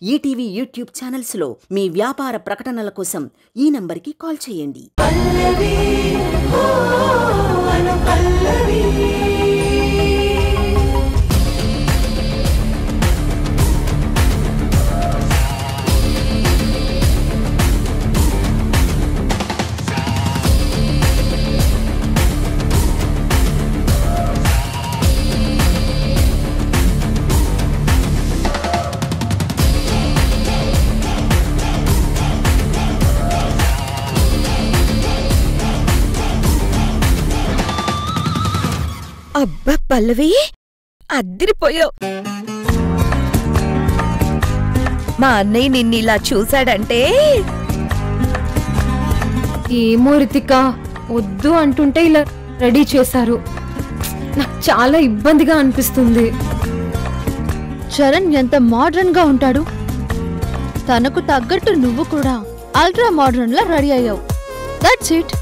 ETV YouTube ఛానల్స్లో మీ వ్యాపార ప్రకటనల కోసం ఈ నంబర్కి కాల్ చేయండి. అబ్బా పల్లవి, అద్దిరిపోయావు. మా అన్నయ్య నిన్నిలా చూశాడంటే ఏమో రితిక, వద్దు అంటుంటే ఇలా రెడీ చేశారు. నాకు చాలా ఇబ్బందిగా అనిపిస్తుంది. చరణ్ ఎంత మోడ్రన్ గా ఉంటాడు. తనకు తగ్గట్టు నువ్వు కూడా అల్ట్రా మోడ్రన్ లా రెడీ అయ్యావు. That's it.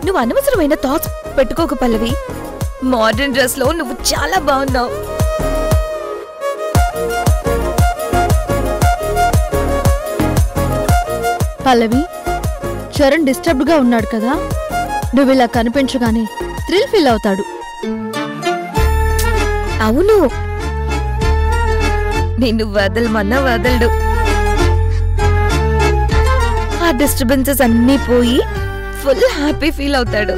నువ్వు అనవసరమైన థాట్స్ పెట్టుకోక పల్లవి. మోడర్న్ డ్రెస్ లో నువ్వు చాలా బాగున్నావు. పల్లవి, చరణ్ డిస్టర్బ్డ్ గా ఉన్నాడు కదా, నువ్వు ఇలా కనిపించగానే థ్రిల్ ఫీల్ అవుతాడు. అవును, నిన్ను వదలమన్నా వదలడు. ఆ డిస్టర్బెన్సెస్ అన్నీ పోయి ఫుల్ హ్యాపీ ఫీల్ అవుతాడు.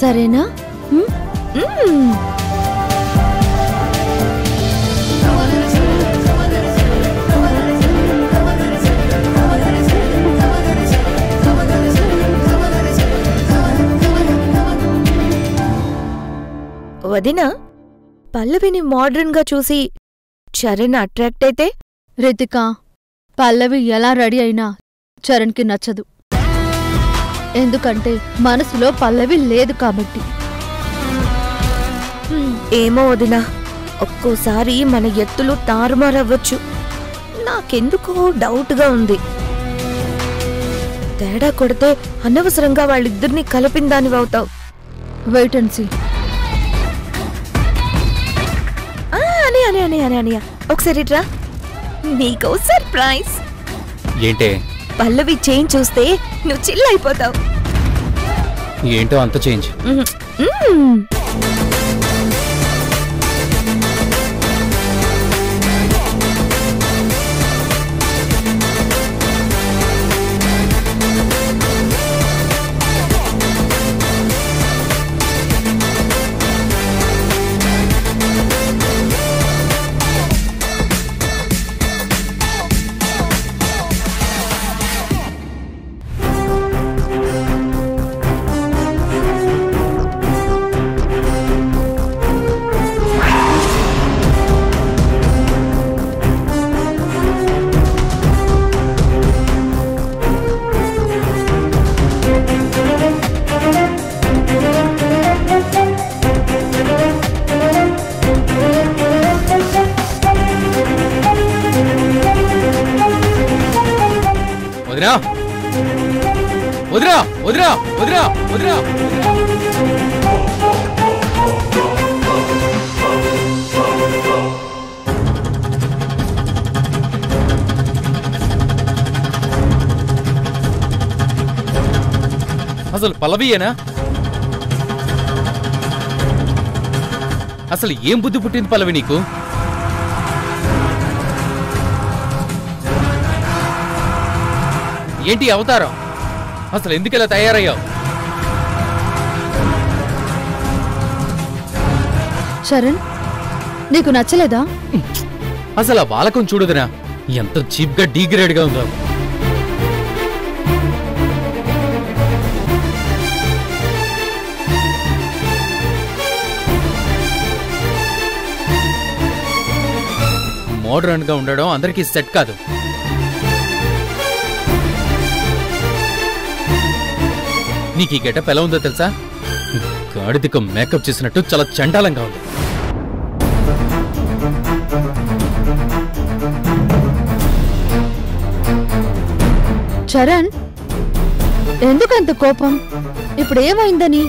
సరేనా? వదినా, పల్లవిని మోడ్రన్ గా చూసి చరణ్ అట్రాక్ట్ అయితే? రితిక, పల్లవి ఎలా రెడీ అయినా చరణ్కి నచ్చదు. ఎందుకంటే మనసులో పల్లవి లేదు కాబట్టి. ఏమో వదినా, ఒక్కోసారి మన ఎత్తులు తారుమారవ్వచ్చు. నాకెందుకో డౌట్గా ఉంది. తేడా కొడితే అనవసరంగా వాళ్ళిద్దరినీ కలిపిందానివవుతావు. Wait and see. అనియా ఒకసారి రా, నీకో సర్ప్రైజ్. ఏంటే? పల్లవి చేంజ్ చూస్తే నువ్వు చిల్ అయిపోతావు. ఏంటో అంత చేంజ్? వదిరా వదిరా వదిరా వదిరా వదిరా. అసలు పల్లవియేనా? అసలు ఏం బుద్ధి పుట్టింది పల్లవి నీకు? ఏంటి అవతారం? అసలు ఎందుకలా తయారయ్యావు? చరణ్, నీకు నచ్చలేదా? అసలు ఆ బాలకం చూడుదనా, ఎంత చీప్ గా డీగ్రేడ్ గా ఉందో. మోడర్న్ గా ఉండడం అందరికీ సెట్ కాదు. నీకు ఈ గెటప్ ఎలా ఉందో తెలుసా? గాడిదకు మేకప్ చేసినట్టు చాలా చండాలంగా ఉంది. చరణ్, ఎందుకంత కోపం? ఇప్పుడు ఏమైందని?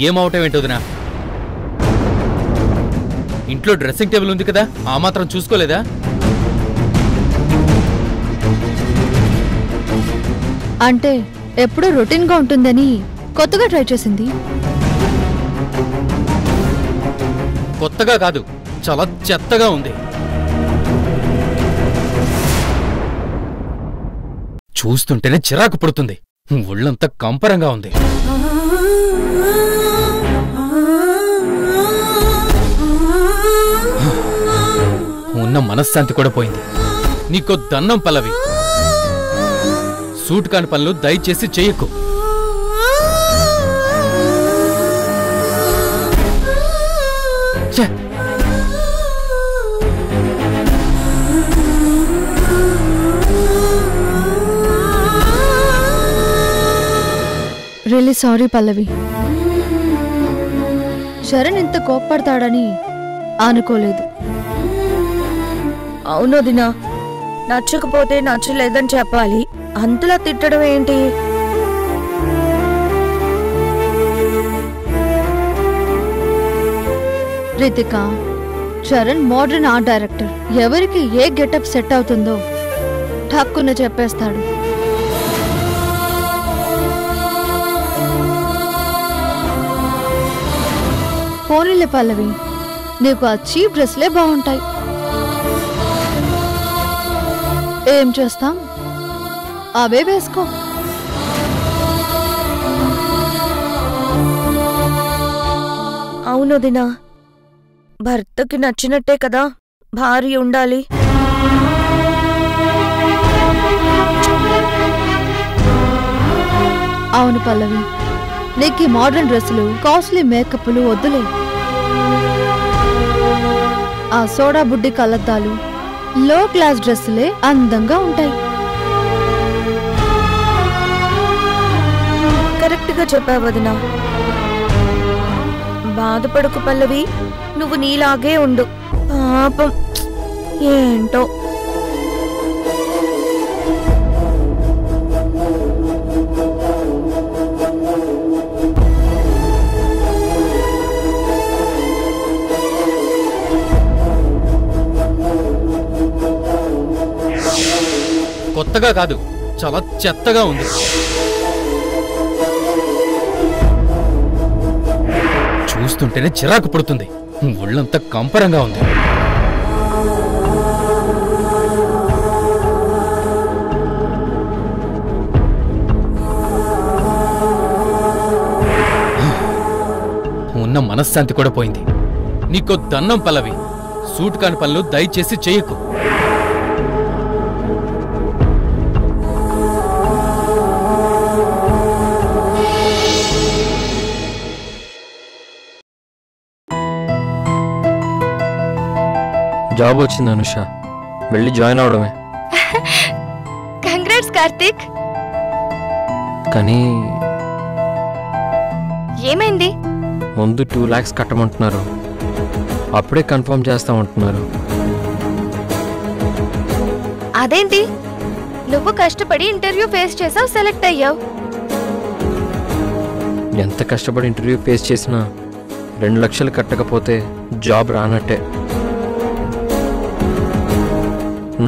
ఏమవటం ఏంటోదినా? ఇంట్లో డ్రెస్సింగ్ టేబుల్ ఉంది కదా, ఆ మాత్రం చూసుకోలేదా? అంటే ఎప్పుడూ రొటీన్ గా ఉంటుందని కొత్తగా ట్రై చేసింది. కొత్తగా కాదు, చాలా చెత్తగా ఉంది. చూస్తుంటేనే చిరాకు పడుతుంది. ఒళ్ళంతా కంపరంగా ఉంది. ఉన్న మనశ్శాంతి కూడా పోయింది. నీకో దన్నం పల్లవి, సూట్ కాని పనులు దయచేసి చెయ్యకు. రియల్లీ సారీ పల్లవి. చరణ్ ఇంత కోప్పడతాడని అనుకోలేదు. అవును దినా, నచ్చకపోతే నచ్చలేదని చెప్పాలి, అంతలా తిట్టడం ఏంటి? Ritika, Charan modern art director. ఎవరికి ఏ గెటప్ సెట్ అవుతుందో ఠక్కున చెప్పేస్తాడు. పోనీలే పల్లవి, నీకు ఆ చీప్ డ్రెస్లే బాగుంటాయి. ఏం చేస్తాం, అవే వేసుకో. అవును దినా, భర్తకి నచ్చినట్టే కదా భార్య ఉండాలి. అవును పల్లవి, నీకు మోడర్న్ డ్రెస్సులు, కాస్ట్లీ మేకప్లు వద్దులే. ఆ సోడా బుడ్డి కళ్ళద్దాలు, లో క్లాస్ డ్రెస్సులే అందంగా ఉంటాయి. కరెక్ట్ గా చెప్పావు వదినా. బాధపడకు పల్లవి, నువ్వు నీలాగే ఉండు. పాపం ఏంటో. కొత్తగా కాదు, చాలా చెత్తగా ఉంది. చూస్తుంటేనే చిరాకు పడుతుంది. ఒళ్ళంతా కంపరంగా ఉంది. ఉన్న మనశ్శాంతి కూడా పోయింది. నీకో దన్నం పల్లవి, సూట్ కాని పనులు దయచేసి చెయ్యకు. జాబ్ వచ్చింది అనుష, వెళ్ళి జాయిన్ అవడమే. కంగ్రాట్స్ కార్తీక్. కానీ ఏమైంది? ముందు 2 lakhs కట్టమంటున్నారు, అప్పుడే కన్ఫర్మ్ చేస్తామంటున్నారు. అదేంటి, నువ్వు కష్టపడి ఇంటర్వ్యూ ఫేస్ చేసావు, సెలెక్ట్ అయ్యావు. ఎంత కష్టపడి ఇంటర్వ్యూ ఫేస్ చేసినా 2 లక్షలు కట్టకపోతే జాబ్ రానట్టే.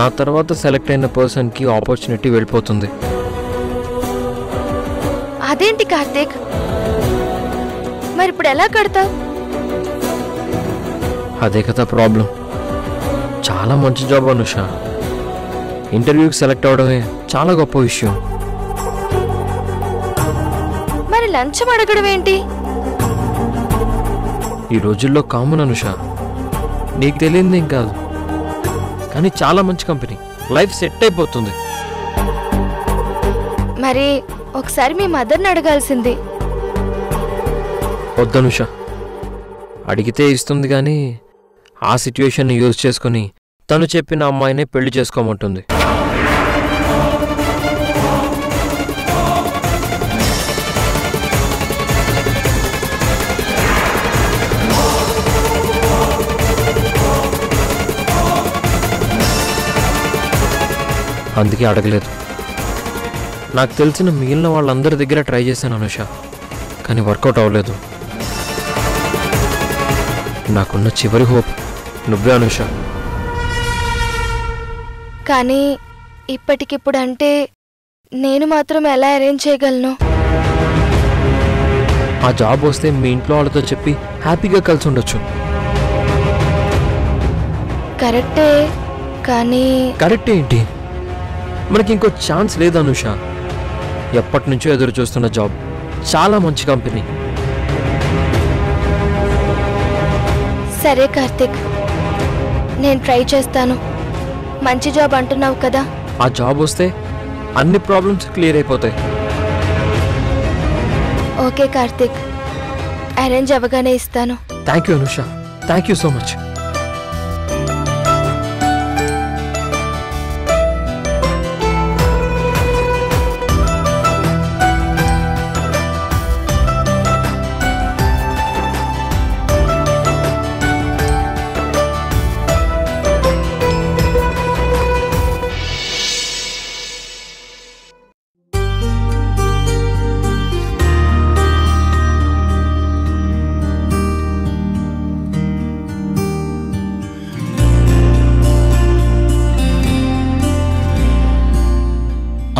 నా తర్వాత సెలెక్ట్ అయిన పర్సన్కి ఆపర్చునిటీ వెళ్ళిపోతుంది. అదేంటి కార్తీక్, మరి ఇప్పుడు ఎలా కడతావు? అదే కదా ప్రాబ్లం. చాలా మంచి జాబ్ అనుష, ఇంటర్వ్యూకి సెలెక్ట్ అవడమే చాలా గొప్ప విషయం. మరి లంచం అడగడం ఏంటి? ఈ రోజుల్లో కామన్ అనుష, నీకు తెలియదు ఏం కాదు. కానీ చాలా మంచి కంపెనీ, లైఫ్ సెట్ అయిపోతుంది. మరి ఒకసారి మీ మదర్ని అడగాల్సింది. వద్దనుష, అడిగితే ఇస్తుంది కానీ ఆ సిచ్యువేషన్ని యూజ్ చేసుకుని తను చెప్పిన అమ్మాయినే పెళ్లి చేసుకోమంటుంది. అందుకే అడగలేదు. నాకు తెలిసిన మిగిలిన వాళ్ళందరి దగ్గర ట్రై చేశాను అనుష, కానీ వర్కౌట్ అవ్వలేదు. నాకున్న చివరి హోప్ నువ్వే అనుష. కానీ ఇప్పటికిప్పుడు అంటే నేను మాత్రం ఎలా అరేంజ్ చేయగలను? ఆ జాబ్ వస్తే మీ ఇంట్లో వాళ్ళతో చెప్పి హ్యాపీగా కలిసి ఉండొచ్చు. కరెక్టే, కానీ కరెక్టే ఏంటి? మనకి ఇంకో ఛాన్స్ లేదు అనుష. ఎప్పటి నుంచో ఎదురు చూస్తున్న జాబ్, చాలా మంచి కంపెనీ. సరే కార్తిక్, నేను ట్రై చేస్తాను. మంచి జాబ్ అంటున్నావు కదా. ఆ జాబ్ వస్తే అన్ని ప్రాబ్లమ్స్ క్లియర్ అయిపోతాయి. ఓకే కార్తిక్, అరేంజ్ అవ్వగానే ఇస్తాను. Thank you Anusha, thank you so much.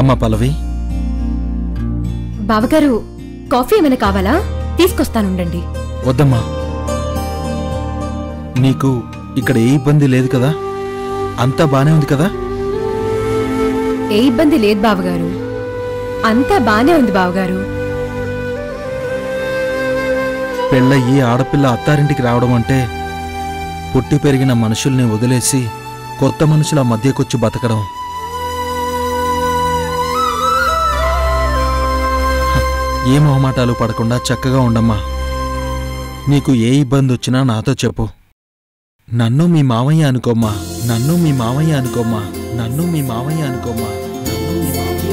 అమ్మా పల్లవి, బావగారు కాఫీ ఏమైనా కావాలా? తీసుకొస్తానుండండి. వద్దమ్మా. నీకు ఇక్కడ ఏ ఇబ్బంది లేదు కదా? అంతా బానే ఉంది కదా? ఏ ఇబ్బంది లేదు బావగారు, అంతా బానే ఉంది బావగారు. పెళ్ళయ్యి ఆడపిల్ల అత్తారింటికి రావడం అంటే పుట్టి పెరిగిన మనుషుల్ని వదిలేసి కొత్త మనుషుల మధ్యకొచ్చి బతకడం. ఏ మొహమాటాలు పడకుండా చక్కగా ఉండమ్మా. నీకు ఏ ఇబ్బంది వచ్చినా నాతో చెప్పు. నన్ను మీ మావయ్య అనుకోమ్మా, నన్ను మీ మావయ్య అనుకోమ్మా, నన్ను మీ మావయ్య అనుకోమ్మా, నన్ను మీ మావయ్య.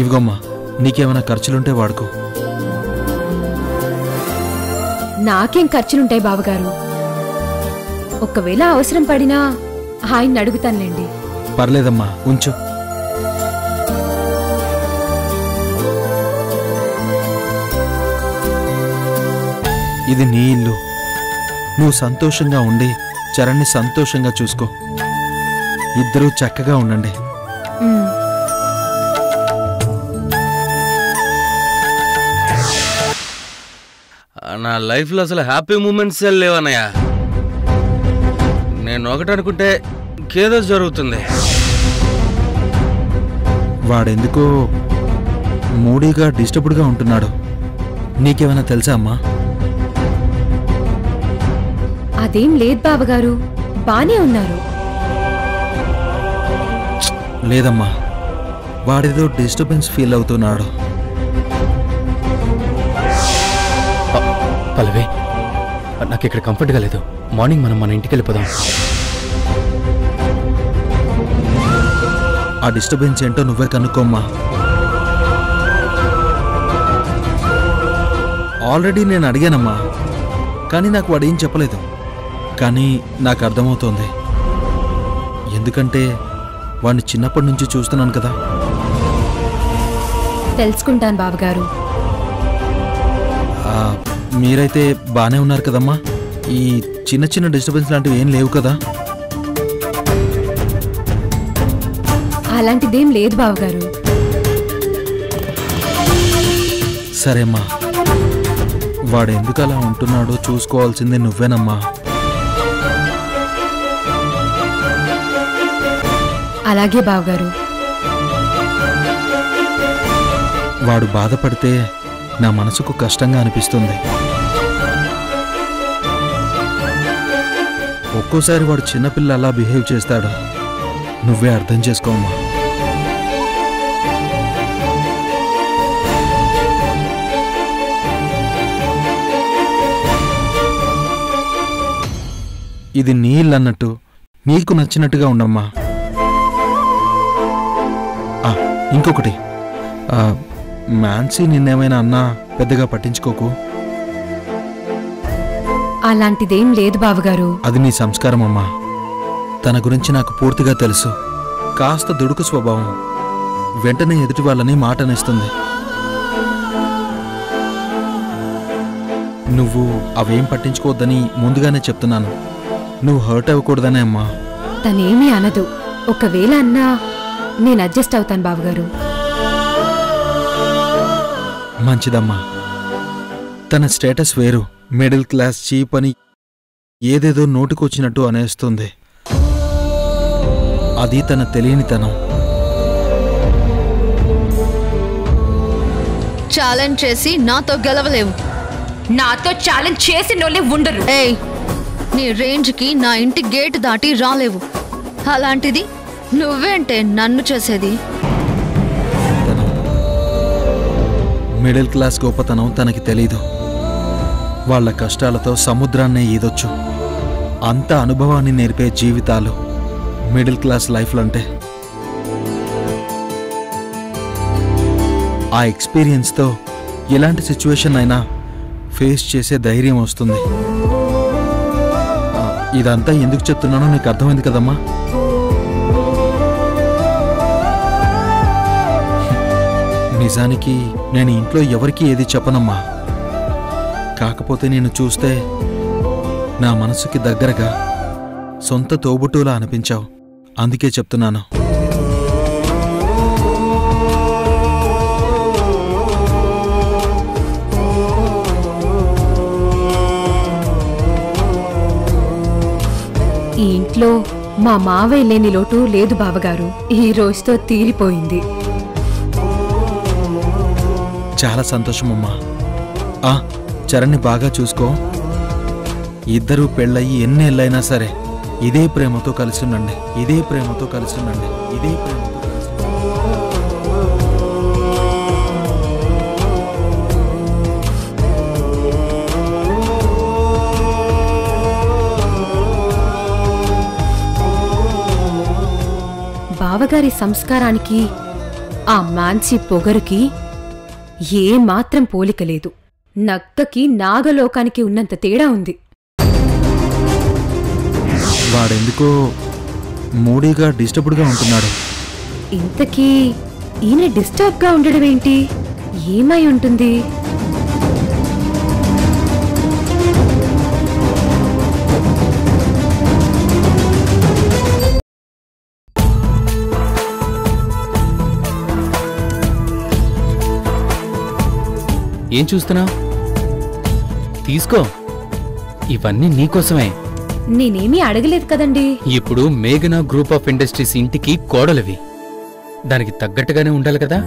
ఇవిగోమ్మా, నీకేమైనా ఖర్చులుంటే వాడుకో. నాకేం ఖర్చులుంటాయి బావగారు? ఒక్కవేళ అవసరం పడినా ఆయన్ని అడుగుతానులేండి. పర్లేదమ్మా, ఉంచు. ఇది నీ ఇల్లు. నువ్వు సంతోషంగా ఉండి చరణ్ని సంతోషంగా చూసుకో. ఇద్దరూ చక్కగా ఉండండి. నా లైఫ్లో అసలు హ్యాపీ మూమెంట్స్ లేవన్నయ్య. నేను ఒకటి అనుకుంటే ఇంకేదో జరుగుతుంది. వాడెందుకో మూడీగా డిస్టర్బ్డ్గా ఉంటున్నాడు. నీకేమైనా తెలుసా అమ్మా? అదేం లేదు బావగారు, బానే ఉన్నారు. లేదమ్మా, వాడేదో డిస్టర్బెన్స్ ఫీల్ అవుతున్నాడు. పల్లవి, నాకు ఇక్కడ కంఫర్ట్గా లేదు. మార్నింగ్ మనం మన ఇంటికి వెళ్ళిపోదాం. ఆ డిస్టర్బెన్స్ ఏంటో నువ్వే కనుక్కోమ్మా. ఆల్రెడీ నేను అడిగానమ్మా, కానీ నాకు వాడేం చెప్పలేదు. కానీ నాకు అర్థమవుతోంది. ఎందుకంటే వాడిని చిన్నప్పటి నుంచి చూస్తున్నాను కదా. తెలుసుకుంటాను బావగారు. మీరైతే బానే ఉన్నారు కదమ్మా? ఈ చిన్న చిన్న డిస్టర్బెన్స్ లాంటివి ఏం లేవు కదా? అలాంటిదేం లేదు బావగారు. సరేమ్మా, వాడు ఎందుకు అలా ఉంటున్నాడో చూసుకోవాల్సిందే నువ్వేనమ్మా. అలాగే బావగారు. వాడు బాధపడితే నా మనసుకు కష్టంగా అనిపిస్తుంది. ఒక్కోసారి వాడు చిన్నపిల్ల అలా బిహేవ్ చేస్తాడు. నువ్వే అర్థం చేసుకోమ్మా. ఇది నీ ఇల్లు అన్నట్టు నీకు నచ్చినట్టుగా ఉండమ్మా. ఇంకొకటి, మాన్సీ నిన్నేమైనా అన్నా పెద్దగా పట్టించుకోకు. అలాంటిదేం లేదు బావగారు. అది నీ సంస్కారం అమ్మా. తన గురించి నాకు పూర్తిగా తెలుసు. కాస్త దుడుకు స్వభావం, వెంటనే ఎదుటి వాళ్ళని మాటనేస్తుంది. నువ్వు అవేం పట్టించుకోవద్దని ముందుగానే చెప్తున్నాను. నువ్వు హర్ట్ అవ్వకూడదనే అమ్మా. తనేమీ అనదు. ఒకవేళ అన్నా నేను అడ్జస్ట్ అవుతాను బావగారు. మంచిదమ్మా. తన స్టేటస్ వేరు, మిడిల్ క్లాస్ చీప్ అని ఏదేదో నోటికొచ్చినట్టు అనేస్తుంది. అది తన తెలియనితనం. ఛాలెంజ్ చేసి నాతో గెలవలేవు. నాతో ఛాలెంజ్ చేసినోళ్ళే ఉండరు. ఏయ్, నీ రేంజ్కి నా ఇంటి గేట్ దాటి రాలేవు. అలాంటిది నువ్వేంటే నన్ను చేసేది? మిడిల్ క్లాస్ గొప్పతనం తనకి తెలీదు. వాళ్ల కష్టాలతో సముద్రాన్నే ఈదొచ్చు. అంత అనుభవాన్ని నేర్పే జీవితాలు మిడిల్ క్లాస్ లైఫ్లంటే. ఆ ఎక్స్పీరియన్స్తో ఎలాంటి సిచ్యువేషన్ అయినా ఫేస్ చేసే ధైర్యం వస్తుంది. ఇదంతా ఎందుకు చెప్తున్నానో నీకు అర్థమైంది కదమ్మా. నిజానికి నేను ఇంట్లో ఎవరికీ ఏది చెప్పనమ్మా. కాకపోతే నేను చూస్తే నా మనసుకి దగ్గరగా సొంత తోబుట్టులా అనిపించావు. అందుకే చెప్తున్నాను. ఈ ఇంట్లో మా మావయ్య లేని లోటు లేదు బావగారు. ఈ రోజుతో తీరిపోయింది. చాలా సంతోషమమ్మా. చరణ్ని బాగా చూసుకో. ఇద్దరూ పెళ్ళయి ఎన్నేళ్ళైనా సరే ఇదే ప్రేమతో కలిసి ఉండండి. ఇదే ప్రేమతో కలిసి ఉండండి. ఇదే ప్రేమతో కలిసి బావగారి సంస్కారానికి ఆ మాన్సి పొగరుకి ఏ మాత్రం పోలిక లేదు. నక్కకి నాగలోకానికి ఉన్నంత తేడా ఉంది. వాడెందుకో మూడీగా డిస్టర్బ్డ్గా ఉంటున్నాడు. ఇంతకీ ఈయన డిస్టర్బ్గా ఉండడం ఏంటి? ఏమై ఉంటుంది? ఏం చూస్తున్నా? తీసుకో, ఇవన్నీ నీకోసమే. నేనేమీ అడగలేదు కదండి. ఇప్పుడు మేఘనా గ్రూప్ ఆఫ్ ఇండస్ట్రీస్ ఇంటికి కోడలివి. దానికి తగ్గట్టుగానే ఉండాలి కదా.